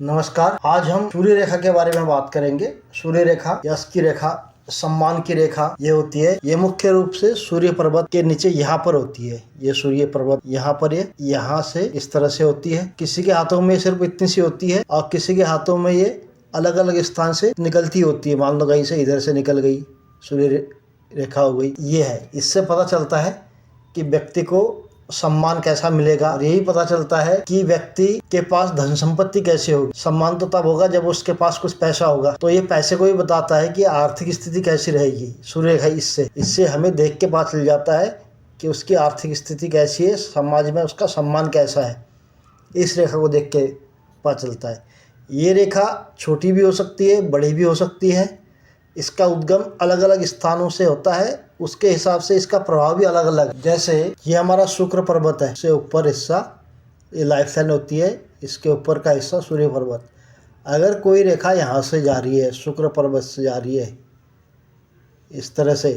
नमस्कार। आज हम सूर्य रेखा के बारे में बात करेंगे। सूर्य रेखा, यश की रेखा, सम्मान की रेखा ये होती है। ये मुख्य रूप से सूर्य पर्वत के नीचे यहाँ पर होती है। ये सूर्य पर्वत यहाँ पर, ये यहाँ से इस तरह से होती है। किसी के हाथों में सिर्फ इतनी सी होती है और किसी के हाथों में ये अलग अलग स्थान से निकलती होती है। मान लो कहीं से इधर से निकल गई, सूर्य रेखा हो गई। ये है, इससे पता चलता है कि व्यक्ति को सम्मान कैसा मिलेगा। और यही पता चलता है कि व्यक्ति के पास धन संपत्ति कैसे होगी। सम्मान तो तब होगा जब उसके पास कुछ पैसा होगा। तो ये पैसे को ही बताता है कि आर्थिक स्थिति कैसी रहेगी। सूर्य रेखा इससे हमें देख के पता चल जाता है कि उसकी आर्थिक स्थिति कैसी है, समाज में उसका सम्मान कैसा है। इस रेखा को देख के पता चलता है। ये रेखा छोटी भी हो सकती है, बड़ी भी हो सकती है। इसका उद्गम अलग अलग स्थानों से होता है, उसके हिसाब से इसका प्रभाव भी अलग अलग। जैसे ये हमारा शुक्र पर्वत है, इससे ऊपर हिस्सा ये लाइफ लाइन होती है, इसके ऊपर का हिस्सा सूर्य पर्वत। अगर कोई रेखा यहाँ से जा रही है, शुक्र पर्वत से जा रही है इस तरह से,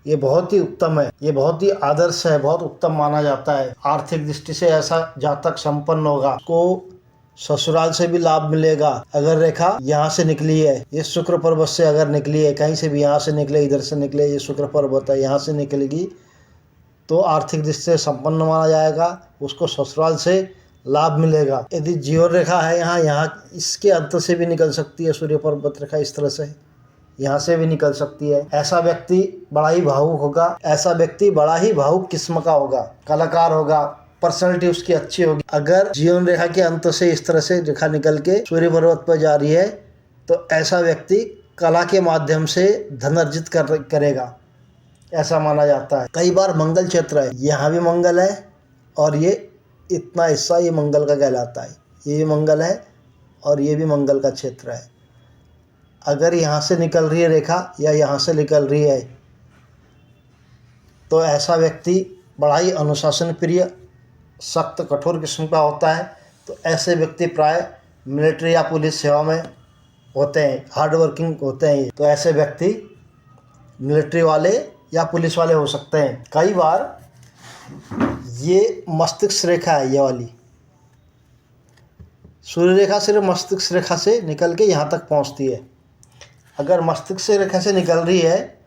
ये बहुत ही उत्तम है, ये बहुत ही आदर्श है, बहुत उत्तम माना जाता है। आर्थिक दृष्टि से ऐसा जातक संपन्न होगा, को ससुराल से भी लाभ मिलेगा। अगर रेखा यहाँ से निकली है, ये शुक्र पर्वत से अगर निकली है, कहीं से भी यहाँ से निकले, इधर से निकले, ये शुक्र पर्वत है, यहाँ से निकलेगी तो आर्थिक दृष्टि से संपन्न माना जाएगा, उसको ससुराल से लाभ मिलेगा। यदि जीवन रेखा है यहाँ इसके अंत से भी निकल सकती है सूर्य पर्वत रेखा, इस तरह से यहाँ से भी निकल सकती है। ऐसा व्यक्ति बड़ा ही भावुक होगा, ऐसा व्यक्ति बड़ा ही भावुक किस्म का होगा, कलाकार होगा, पर्सनैलिटी उसकी अच्छी होगी। अगर जीवन रेखा के अंत से इस तरह से रेखा निकल के सूर्य पर्वत पर जा रही है तो ऐसा व्यक्ति कला के माध्यम से धन अर्जित करेगा, ऐसा माना जाता है। कई बार मंगल क्षेत्र है, यहाँ भी मंगल है और ये इतना हिस्सा ये मंगल का कहलाता है। ये भी मंगल है और ये भी मंगल का क्षेत्र है। अगर यहाँ से निकल रही है रेखा या यहाँ से निकल रही है तो ऐसा व्यक्ति बड़ा ही अनुशासन प्रिय, सख्त कठोर किस्म का होता है। तो ऐसे व्यक्ति प्राय मिलिट्री या पुलिस सेवा में होते हैं, हार्ड वर्किंग होते हैं। तो ऐसे व्यक्ति मिलिट्री वाले या पुलिस वाले हो सकते हैं। कई बार ये मस्तिष्क रेखा है, ये वाली सूर्य रेखा सिर्फ मस्तिष्क रेखा से निकल के यहाँ तक पहुँचती है। अगर मस्तिष्क रेखा से निकल रही है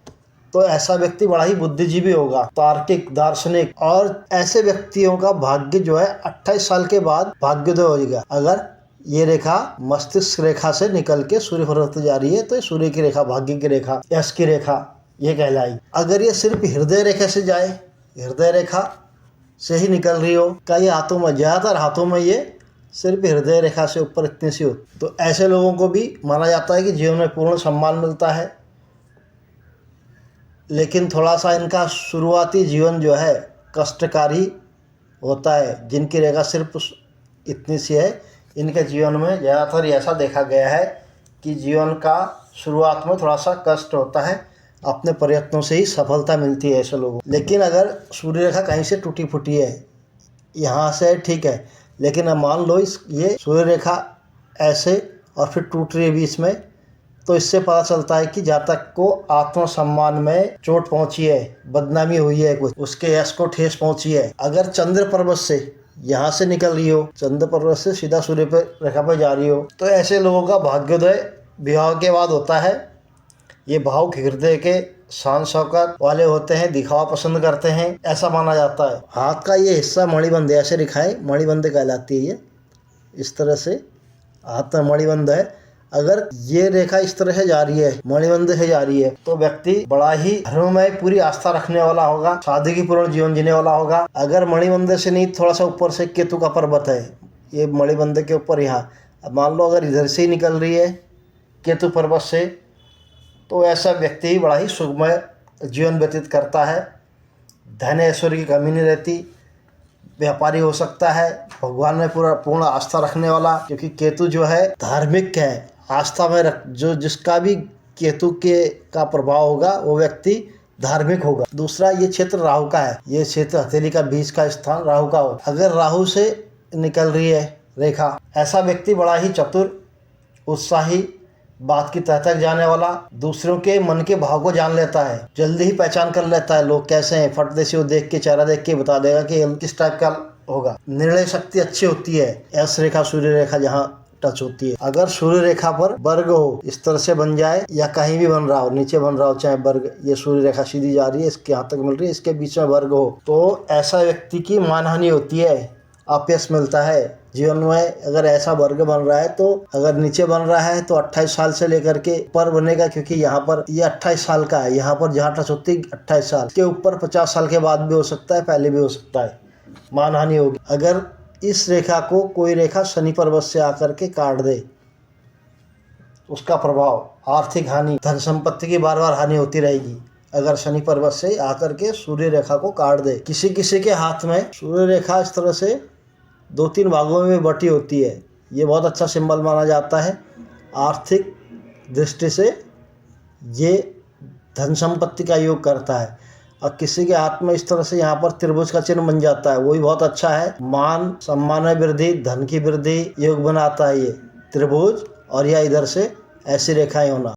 तो ऐसा व्यक्ति बड़ा ही बुद्धिजीवी होगा, तार्किक, दार्शनिक। और ऐसे व्यक्तियों का भाग्य जो है 28 साल के बाद भाग्योदय होगा। अगर ये रेखा मस्तिष्क रेखा से निकल के सूर्य पर्वत जा रही है तो सूर्य की रेखा, भाग्य की रेखा, यश की रेखा ये कहलाई। अगर ये सिर्फ हृदय रेखा से जाए, हृदय रेखा से ही निकल रही हो, कई हाथों में, ज़्यादातर हाथों में ये सिर्फ हृदय रेखा से ऊपर इतनी सी हो, तो ऐसे लोगों को भी माना जाता है कि जीवन में पूर्ण सम्मान मिलता है। लेकिन थोड़ा सा इनका शुरुआती जीवन जो है कष्टकारी होता है। जिनकी रेखा सिर्फ इतनी सी है, इनके जीवन में ज़्यादातर ऐसा देखा गया है कि जीवन का शुरुआत में थोड़ा सा कष्ट होता है, अपने प्रयत्नों से ही सफलता मिलती है ऐसे लोगों। लेकिन अगर सूर्य रेखा कहीं से टूटी फूटी है, यहाँ से ठीक है, लेकिन अब मान लो ये सूर्य रेखा ऐसे और फिर टूट रही है बीच में, तो इससे पता चलता है कि जातक को आत्मसम्मान में चोट पहुंची है, बदनामी हुई है, कुछ उसके यश को ठेस पहुंची है। अगर चंद्र पर्वत से यहाँ से निकल रही हो, चंद्र पर्वत से सीधा सूर्य पर रेखा पर जा रही हो, तो ऐसे लोगों का भाग्योदय विवाह के बाद होता है। ये भावुक हृदय के, शान शौकत वाले होते हैं, दिखावा पसंद करते हैं, ऐसा माना जाता है। हाथ का ये हिस्सा मणिबंध ऐसे रेखाएं मणिबंध कहलाती है। ये इस तरह से हाथ में मणिबंध है। अगर ये रेखा इस तरह से जा रही है, मणिबंध से जा रही है, तो व्यक्ति बड़ा ही धर्म में पूरी आस्था रखने वाला होगा, सादगीपूर्ण जीवन जीने वाला होगा। अगर मणिबंध से नहीं, थोड़ा सा ऊपर से केतु का पर्वत है, ये मणिबंध के ऊपर यहाँ, अब मान लो अगर इधर से ही निकल रही है केतु पर्वत से, तो ऐसा व्यक्ति बड़ा ही सुखमय जीवन व्यतीत करता है। धन ऐश्वर्य की कमी नहीं रहती, व्यापारी हो सकता है, भगवान में पूर्ण आस्था रखने वाला, क्योंकि केतु जो है धार्मिक है, आस्था में जो जिसका भी केतु का प्रभाव होगा वो व्यक्ति धार्मिक होगा। दूसरा, ये क्षेत्र राहु का है, ये क्षेत्र हथेली का बीच का स्थान राहु का हो। अगर राहु से निकल रही है रेखा, ऐसा व्यक्ति बड़ा ही चतुर, उत्साही, बात की तह तक जाने वाला, दूसरों के मन के भाव को जान लेता है, जल्दी ही पहचान कर लेता है लोग कैसे हैं, फट से वो देख के, चेहरा देख के बता देगा कि किस टाइप का होगा। निर्णय शक्ति अच्छी होती है। यश रेखा, सूर्य रेखा जहाँ टच होती है। अगर सूर्य रेखा पर वर्ग हो, इस तरह से बन जाए या कहीं भी बन रहा हो, नीचे बन रहा हो चाहे वर्ग, ये सूर्य रेखा सीधी जा रही है, इसके यहाँ तक मिल रही है, इसके बीच में वर्ग हो, तो ऐसा व्यक्ति की मानहानि होती है, अपयश मिलता है जीवन में। अगर ऐसा वर्ग बन रहा है तो अगर नीचे बन रहा है तो 28 साल से लेकर के ऊपर बनेगा, क्योंकि यहाँ पर ये 28 साल का है, यहाँ पर जहाँ टच होती है 28 साल के ऊपर 50 साल के बाद भी हो सकता है, पहले भी हो सकता है, मानहानि होगी। अगर इस रेखा को कोई रेखा शनि पर्वत से आकर के काट दे, उसका प्रभाव आर्थिक हानि, धन संपत्ति की बार बार हानि होती रहेगी। अगर शनि पर्वत से आकर के सूर्य रेखा को काट दे, किसी किसी के हाथ में सूर्य रेखा इस तरह से 2-3 भागों में बटी होती है, ये बहुत अच्छा सिंबल माना जाता है। आर्थिक दृष्टि से ये धन संपत्ति का योग करता है। और किसी के हाथ में इस तरह से यहाँ पर त्रिभुज का चिन्ह बन जाता है, वो भी बहुत अच्छा है, मान सम्मान में वृद्धि, धन की वृद्धि योग बनाता है ये त्रिभुज, और या इधर से ऐसी रेखाएं होना।